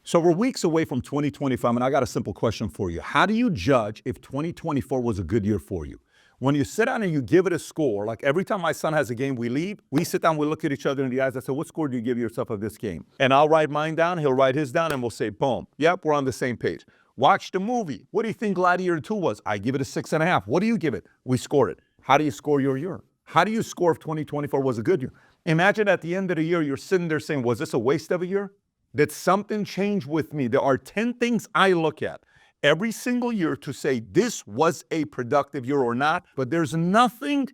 So we're weeks away from 2025, and I got a simple question for you. How do you judge if 2024 was a good year for you? When you sit down and you give it a score, like every time my son has a game, we leave, we sit down, we look at each other in the eyes. I say, what score do you give yourself of this game? And I'll write mine down, he'll write his down, and we'll say, boom, yep, we're on the same page. Watch the movie. What do you think Gladiator 2 was? I give it a 6.5. What do you give it? We score it. How do you score your year? How do you score if 2024 was a good year? Imagine at the end of the year, you're sitting there saying, was this a waste of a year? Did something change with me? There are 10 things I look at every single year to say this was a productive year or not, but there's nothing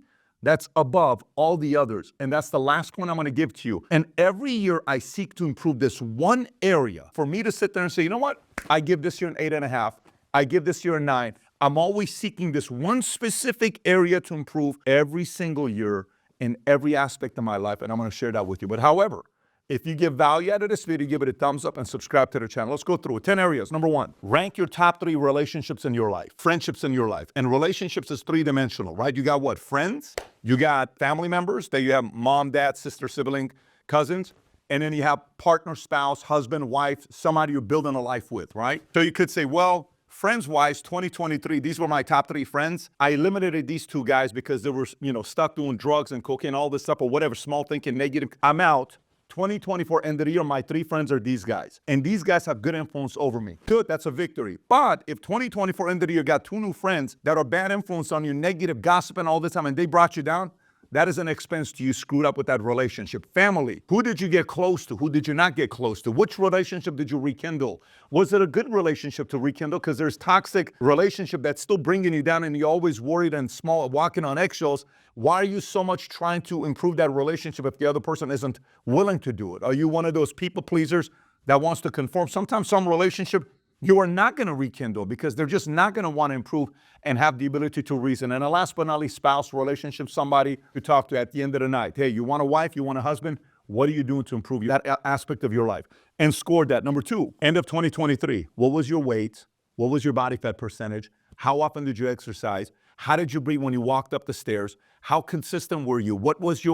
that's above all the others. And that's the last one I'm going to give to you. And every year I seek to improve this one area for me to sit there and say, you know what? I give this year an 8.5. I give this year a 9. I'm always seeking this one specific area to improve every single year in every aspect of my life. And I'm going to share that with you. But however, if you give value out of this video, give it a thumbs up and subscribe to the channel. Let's go through it. 10 areas. Number 1, rank your top 3 relationships in your life, friendships in your life. And relationships is 3-dimensional, right? You got what? Friends, you got family members, then you have mom, dad, sister, sibling, cousins, and then you have partner, spouse, husband, wife, somebody you're building a life with, right? So you could say, well, friends-wise, 2023, these were my top 3 friends. I eliminated these 2 guys because they were, stuck doing drugs and cocaine, all this stuff, or whatever, small thinking, negative. I'm out. 2024, end of the year, my 3 friends are these guys. And these guys have good influence over me. Good, that's a victory. But if 2024, end of the year, got 2 new friends that are bad influence on you, negative, gossiping all the time, and they brought you down, that is an expense to you screwed up with that relationship. Family, who did you get close to? Who did you not get close to? Which relationship did you rekindle? Was it a good relationship to rekindle? Because there's toxic relationship that's still bringing you down and you're always worried and small, walking on eggshells. Why are you so much trying to improve that relationship if the other person isn't willing to do it? Are you one of those people pleasers that wants to conform? Sometimes some relationship you are not going to rekindle because they're just not going to want to improve and have the ability to reason. And last but not least, spouse relationship, somebody to talk to at the end of the night. Hey, you want a wife? You want a husband? What are you doing to improve that aspect of your life? And score that. Number 2, end of 2023. What was your weight? What was your body fat percentage? How often did you exercise? How did you breathe when you walked up the stairs? How consistent were you? What was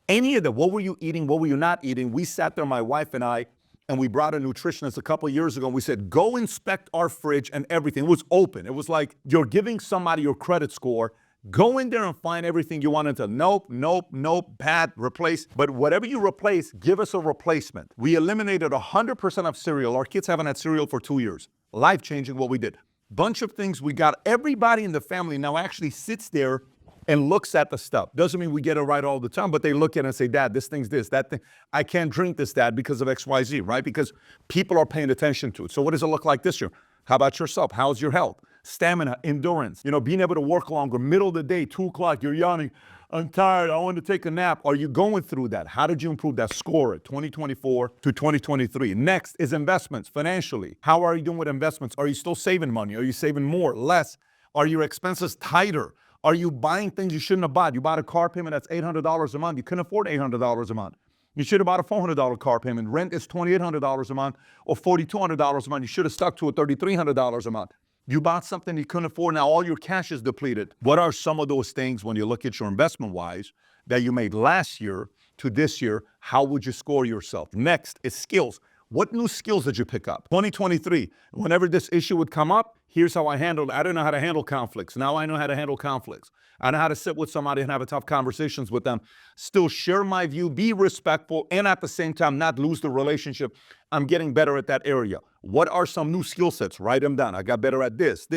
any of that? What were you eating? What were you not eating? We sat there, my wife and I, and we brought a nutritionist a couple of years ago, and we said, go inspect our fridge and everything. It was open. It was like you're giving somebody your credit score. Go in there and find everything you wanted to. Nope, bad, replace. But whatever you replace, give us a replacement. We eliminated 100% of cereal. Our kids haven't had cereal for 2 years. Life-changing what we did. Bunch of things we got. Everybody in the family now actually sits there and looks at the stuff. Doesn't mean we get it right all the time, but they look at it and say, Dad, this thing's this, that thing. I can't drink this, Dad, because of XYZ, right? Because people are paying attention to it. So what does it look like this year? How about yourself? How's your health? Stamina, endurance, being able to work longer, middle of the day, 2 o'clock, you're yawning, I'm tired, I want to take a nap. Are you going through that? How did you improve that? Score it, 2024 to 2023. Next is investments, financially. How are you doing with investments? Are you still saving money? Are you saving more, less? Are your expenses tighter? Are you buying things you shouldn't have bought? You bought a car payment that's $800 a month. You couldn't afford $800 a month. You should have bought a $400 car payment. Rent is $2,800 a month or $4,200 a month. You should have stuck to a $3,300 a month. You bought something you couldn't afford. Now all your cash is depleted. What are some of those things when you look at your investment-wise that you made last year to this year? How would you score yourself? Next is skills. What new skills did you pick up? 2023, whenever this issue would come up, here's how I handled it. I didn't know how to handle conflicts. Now I know how to handle conflicts. I know how to sit with somebody and have tough conversations with them. Still share my view, be respectful, and at the same time not lose the relationship. I'm getting better at that area. What are some new skill sets? Write them down. I got better at this.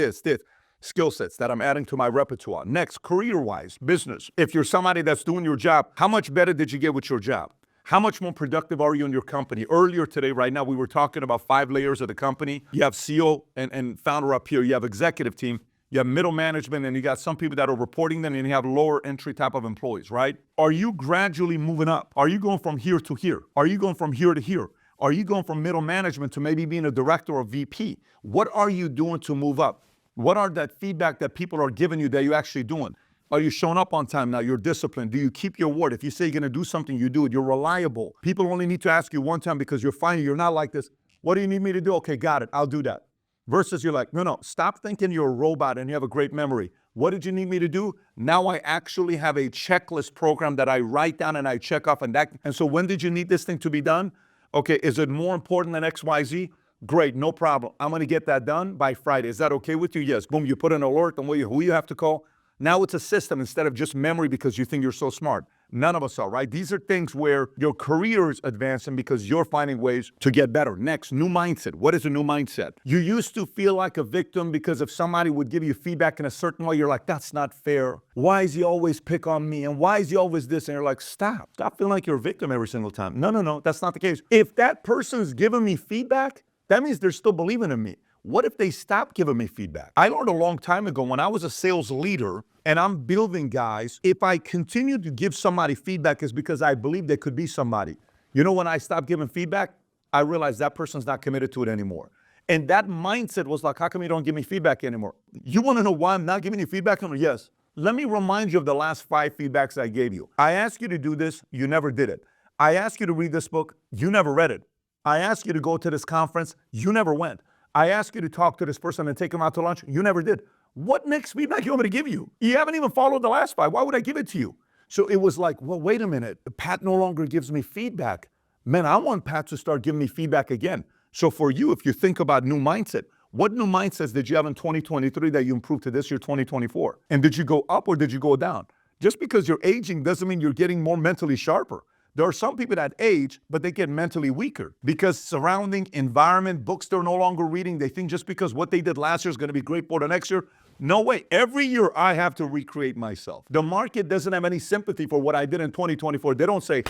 Skill sets that I'm adding to my repertoire. Next, career-wise, business. If you're somebody that's doing your job, how much better did you get with your job? How much more productive are you in your company? Earlier today, right now, we were talking about 5 layers of the company. You have CEO and founder up here. You have executive team. You have middle management, and you got some people that are reporting them, and you have lower entry type of employees, right? Are you gradually moving up? Are you going from here to here? Are you going from here to here? Are you going from middle management to maybe being a director or VP? What are you doing to move up? What are that feedback that people are giving you that you're actually doing? Are you showing up on time now? You're disciplined. Do you keep your word? If you say you're going to do something, you do it. You're reliable. People only need to ask you one time because you're finding you're not like this. What do you need me to do? Okay, got it. I'll do that. Versus you're like, no, stop thinking you're a robot and you have a great memory. What did you need me to do? Now I actually have a checklist program that I write down and I check off. And so when did you need this thing to be done? Okay, is it more important than XYZ? Great, no problem. I'm going to get that done by Friday. Is that okay with you? Yes. Boom, you put an alert on who you have to call. Now it's a system instead of just memory because you think you're so smart. None of us are, right? These are things where your career is advancing because you're finding ways to get better. Next, new mindset. What is a new mindset? You used to feel like a victim because if somebody would give you feedback in a certain way, you're like, that's not fair. Why does he always pick on me? And why is he always this? And you're like, stop feeling like you're a victim every single time. No, that's not the case. If that person's giving me feedback, that means they're still believing in me. What if they stop giving me feedback? I learned a long time ago when I was a sales leader and I'm building guys, if I continue to give somebody feedback, it's because I believe they could be somebody. You know, when I stopped giving feedback, I realized that person's not committed to it anymore. And that mindset was like, how come you don't give me feedback anymore? You want to know why I'm not giving you feedback anymore? Yes. Let me remind you of the last 5 feedbacks I gave you. I asked you to do this, you never did it. I asked you to read this book, you never read it. I asked you to go to this conference, you never went. I asked you to talk to this person and take them out to lunch. You never did. What next feedback you want me to give you? You haven't even followed the last 5. Why would I give it to you? So it was like, well, wait a minute. Pat no longer gives me feedback. Man, I want Pat to start giving me feedback again. So for you, if you think about new mindset, what new mindsets did you have in 2023 that you improved to this year, 2024? And did you go up or did you go down? Just because you're aging doesn't mean you're getting more mentally sharper. There are some people that age, but they get mentally weaker because surrounding environment, books they're no longer reading. They think just because what they did last year is going to be great for the next year. No way. Every year I have to recreate myself. The market doesn't have any sympathy for what I did in 2024. They don't say,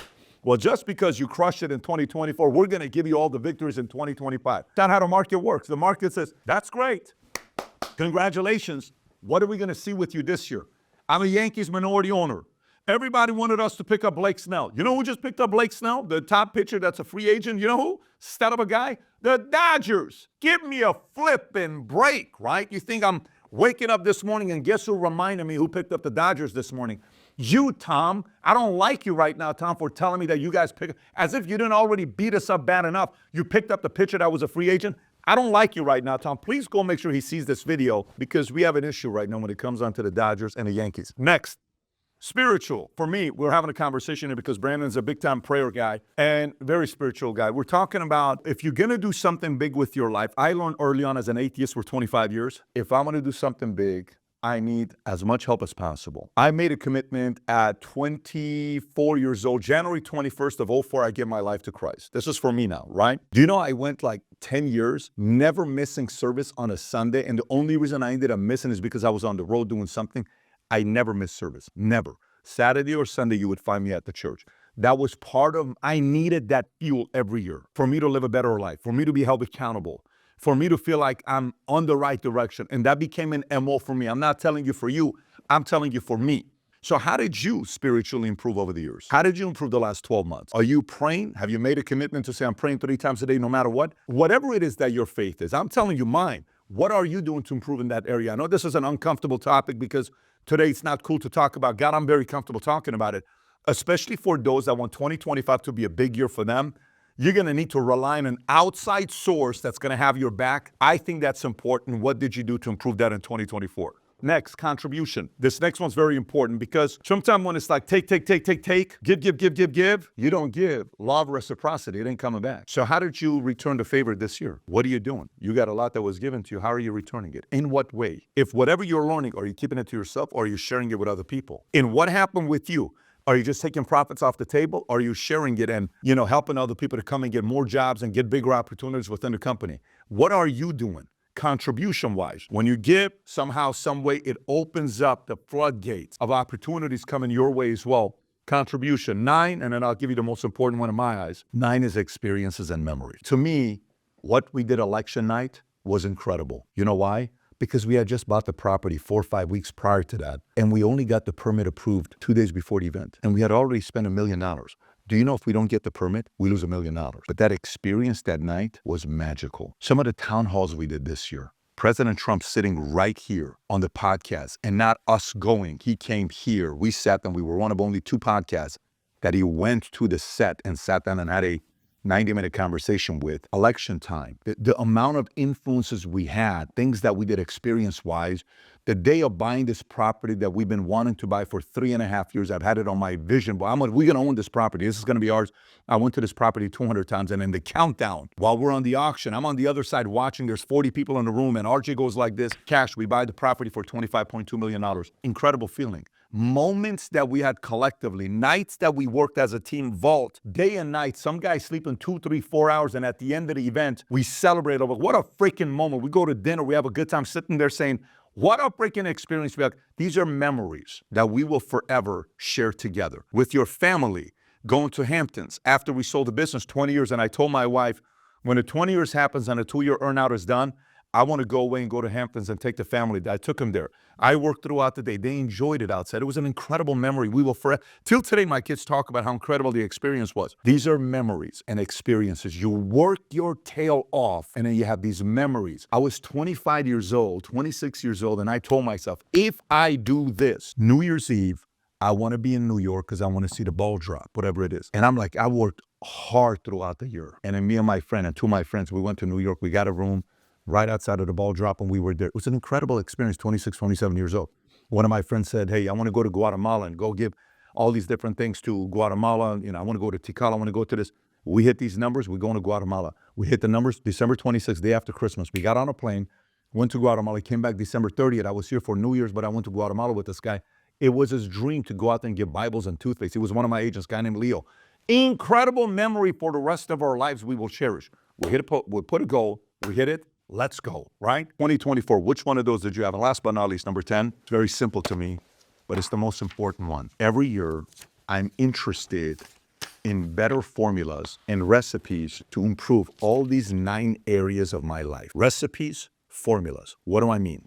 well, just because you crushed it in 2024, we're going to give you all the victories in 2025. That's not how the market works. The market says, that's great. Congratulations. What are we going to see with you this year? I'm a Yankees minority owner. Everybody wanted us to pick up Blake Snell. You know who just picked up Blake Snell? The top pitcher that's a free agent. You know who? Stud of a guy? The Dodgers. Give me a flipping break, right? You think I'm waking up this morning and guess who reminded me who picked up the Dodgers this morning? You, Tom. I don't like you right now, Tom, for telling me that you guys picked, as if you didn't already beat us up bad enough. You picked up the pitcher that was a free agent. I don't like you right now, Tom. Please go make sure he sees this video because we have an issue right now when it comes onto the Dodgers and the Yankees. Next. Spiritual. For me, we're having a conversation here because Brandon's a big-time prayer guy and very spiritual guy. We're talking about if you're going to do something big with your life. I learned early on as an atheist for 25 years, if I'm going to do something big, I need as much help as possible. I made a commitment at 24 years old. January 21st of 2004, I gave my life to Christ. This is for me now, right? Do you know I went like 10 years, never missing service on a Sunday, and the only reason I ended up missing is because I was on the road doing something. I never missed service, never. Saturday or Sunday, you would find me at the church. That was part of, I needed that fuel every year for me to live a better life, for me to be held accountable, for me to feel like I'm on the right direction. And that became an MO for me. I'm not telling you for you, I'm telling you for me. So how did you spiritually improve over the years? How did you improve the last 12 months? Are you praying? Have you made a commitment to say, I'm praying 3 times a day, no matter what? Whatever it is that your faith is, I'm telling you mine. What are you doing to improve in that area? I know this is an uncomfortable topic because today it's not cool to talk about. God, I'm very comfortable talking about it, especially for those that want 2025 to be a big year for them. You're going to need to rely on an outside source that's going to have your back. I think that's important. What did you do to improve that in 2024? Next, contribution. This next one's very important because sometimes when it's like take, give, you don't give. Law of reciprocity, it ain't coming back. So how did you return the favor this year? What are you doing? You got a lot that was given to you. How are you returning it? In what way? If whatever you're learning, are you keeping it to yourself or are you sharing it with other people? In what happened with you? Are you just taking profits off the table? Or are you sharing it and, helping other people to come and get more jobs and get bigger opportunities within the company? What are you doing? Contribution-wise, when you give, somehow, some way, it opens up the floodgates of opportunities coming your way as well. Contribution. 9, and then I'll give you the most important one in my eyes. 9 is experiences and memories. To me, what we did election night was incredible. You know why? Because we had just bought the property 4 or 5 weeks prior to that, and we only got the permit approved 2 days before the event, and we had already spent $1 million. Do you know if we don't get the permit, we lose $1 million? But that experience that night was magical. Some of the town halls we did this year, President Trump sitting right here on the podcast and not us going. He came here. We sat and we were one of only 2 podcasts that he went to the set and sat down and had a 90-minute conversation with. Election time, the amount of influences we had, things that we did experience-wise, The day of buying this property that we've been wanting to buy for 3.5 years, I've had it on my vision board. We're going to own this property. This is going to be ours. I went to this property 200 times. And in the countdown, while we're on the auction, I'm on the other side watching. There's 40 people in the room. And RJ goes like this, cash, we buy the property for $25.2 million. Incredible feeling. Moments that we had collectively, nights that we worked as a team, vault, day and night, some guys sleeping 2, 3, 4 hours. And at the end of the event, we celebrate over. What a freaking moment. We go to dinner. We have a good time sitting there saying, what a freaking experience. These are memories that we will forever share together. With your family, going to Hamptons after we sold the business 20 years. And I told my wife, when the 20 years happens and the 2-year earnout is done, I want to go away and go to Hamptons and take the family. I took them there. I worked throughout the day. They enjoyed it outside. It was an incredible memory. We will forever. Till today, my kids talk about how incredible the experience was. These are memories and experiences. You work your tail off, and then you have these memories. I was 25 years old, 26 years old, and I told myself, if I do this, New Year's Eve, I want to be in New York because I want to see the ball drop, whatever it is. And I'm like, I worked hard throughout the year. And then me and my friend and 2 of my friends, we went to New York. We got a room right outside of the ball drop, and we were there. It was an incredible experience, 26, 27 years old. One of my friends said, hey, I want to go to Guatemala and go give all these different things to Guatemala. I want to go to Tikal. I want to go to this. We hit these numbers. We're going to Guatemala. We hit the numbers December 26th, day after Christmas. We got on a plane, went to Guatemala, came back December 30th. I was here for New Year's, but I went to Guatemala with this guy. It was his dream to go out there and give Bibles and toothpaste. He was one of my agents, a guy named Leo. Incredible memory for the rest of our lives we will cherish. We put a goal, we hit it. Let's go, right? 2024, which one of those did you have? And last but not least, number 10, it's very simple to me, but it's the most important one. Every year, I'm interested in better formulas and recipes to improve all these 9 areas of my life. Recipes, formulas. What do I mean?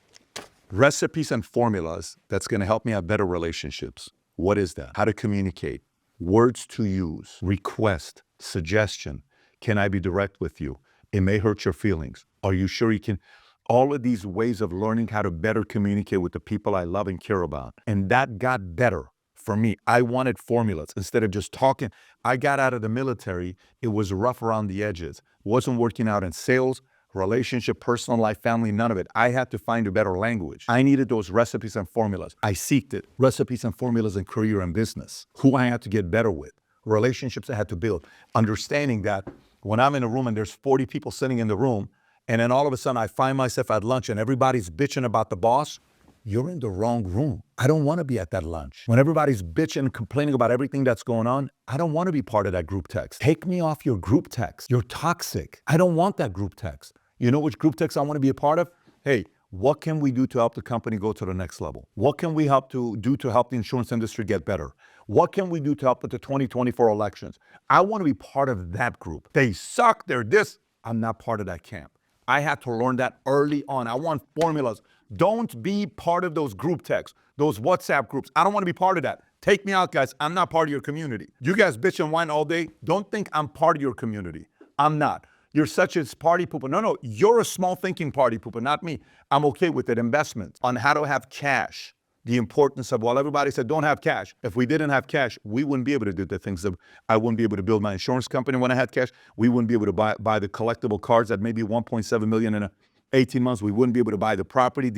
Recipes and formulas that's going to help me have better relationships. What is that? How to communicate, words to use, request, suggestion. Can I be direct with you? It may hurt your feelings. Are you sure you can? All of these ways of learning how to better communicate with the people I love and care about. And that got better for me. I wanted formulas instead of just talking. I got out of the military. It was rough around the edges. Wasn't working out in sales, relationship, personal life, family, none of it. I had to find a better language. I needed those recipes and formulas. I seeked it. Recipes and formulas in career and business. Who I had to get better with. Relationships I had to build. Understanding that when I'm in a room and there's 40 people sitting in the room, and then all of a sudden I find myself at lunch and everybody's bitching about the boss, you're in the wrong room. I don't want to be at that lunch. When everybody's bitching and complaining about everything that's going on, I don't want to be part of that group text. Take me off your group text. You're toxic. I don't want that group text. You know which group text I want to be a part of? Hey, what can we do to help the company go to the next level? What can we do to help the insurance industry get better? What can we do to help with the 2024 elections? I want to be part of that group. They suck, they're this. I'm not part of that camp. I had to learn that early on. I want formulas. Don't be part of those group texts, those WhatsApp groups. I don't want to be part of that. Take me out, guys. I'm not part of your community. You guys bitch and whine all day. Don't think I'm part of your community. I'm not. You're such a party pooper. No, you're a small thinking party pooper, not me. I'm okay with it. Investments on how to have cash. The importance of, well, everybody said don't have cash. If we didn't have cash, we wouldn't be able to do the things that I wouldn't be able to build my insurance company when I had cash. We wouldn't be able to buy the collectible cards at maybe 1.7 million in 18 months. We wouldn't be able to buy the property,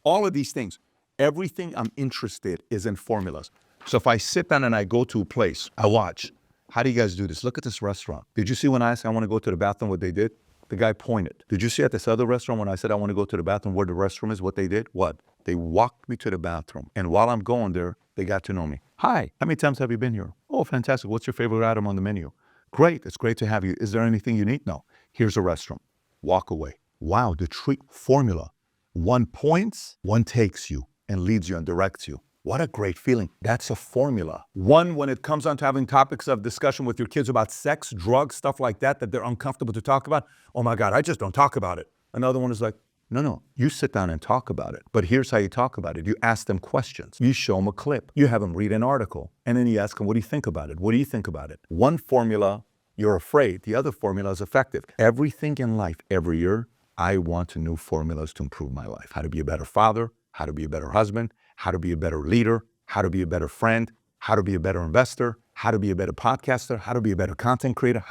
all of these things. Everything I'm interested is in formulas. So if I sit down and I go to a place, I watch. How do you guys do this? Look at this restaurant. Did you see when I asked I want to go to the bathroom what they did? The guy pointed. Did you see at this other restaurant when I said I want to go to the bathroom where the restroom is, what they did? What? They walked me to the bathroom. And while I'm going there, they got to know me. Hi, how many times have you been here? Oh, fantastic. What's your favorite item on the menu? Great. It's great to have you. Is there anything you need? No. Here's a restroom. Walk away. Wow, the treat formula. 1 points, 1 takes you and leads you and directs you. What a great feeling. That's a formula. One, when it comes on to having topics of discussion with your kids about sex, drugs, stuff like that they're uncomfortable to talk about. Oh my God, I just don't talk about it. Another one is like, no, you sit down and talk about it. But here's how you talk about it. You ask them questions. You show them a clip. You have them read an article. And then you ask them, what do you think about it? What do you think about it? One formula, you're afraid. The other formula is effective. Everything in life, every year, I want new formulas to improve my life. How to be a better father, how to be a better husband, how to be a better leader, how to be a better friend, how to be a better investor, how to be a better podcaster, how to be a better content creator,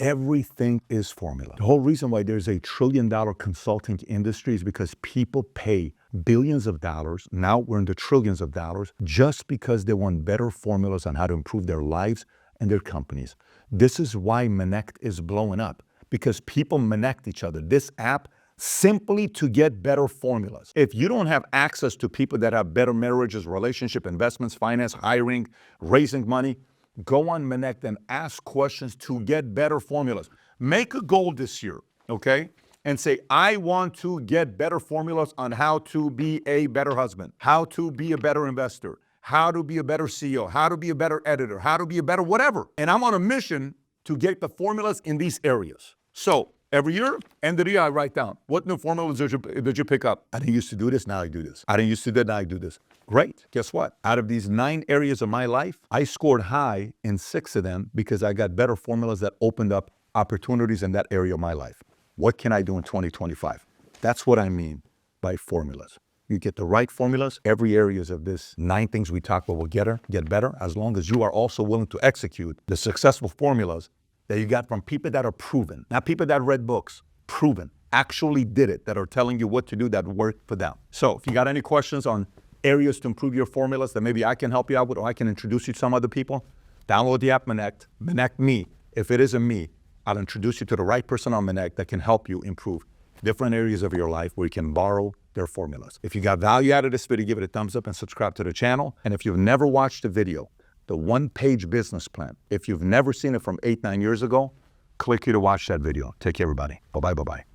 everything is formula. The whole reason why there's a $1 trillion consulting industry is because people pay billions of dollars. Now we're in the trillions of dollars just because they want better formulas on how to improve their lives and their companies. This is why Minnect is blowing up, because people Minnect each other. This app simply to get better formulas. If you don't have access to people that have better marriages, relationship, investments, finance, hiring, raising money, go on Minnect and ask questions to get better formulas. Make a goal this year, okay? And say, I want to get better formulas on how to be a better husband, how to be a better investor, how to be a better CEO, how to be a better editor, how to be a better whatever. And I'm on a mission to get the formulas in these areas. So every year, end of the year, I write down, what new formulas did you pick up? I didn't used to do this, now I do this. I didn't used to do that, now I do this. Great, guess what? Out of these 9 areas of my life, I scored high in 6 of them because I got better formulas that opened up opportunities in that area of my life. What can I do in 2025? That's what I mean by formulas. You get the right formulas, every areas of this 9 things we talk about will get better, as long as you are also willing to execute the successful formulas that you got from people that are proven, not people that read books, proven, actually did it, that are telling you what to do that worked for them. So if you got any questions on areas to improve your formulas that maybe I can help you out with, or I can introduce you to some other people, download the app Minnect, Minnect me. If it isn't me, I'll introduce you to the right person on Minnect that can help you improve different areas of your life where you can borrow their formulas. If you got value out of this video, give it a thumbs up and subscribe to the channel. And if you've never watched the video, the 1-page business plan, if you've never seen it from 8-9 years ago, click here to watch that video. Take care, everybody. Bye-bye, bye-bye.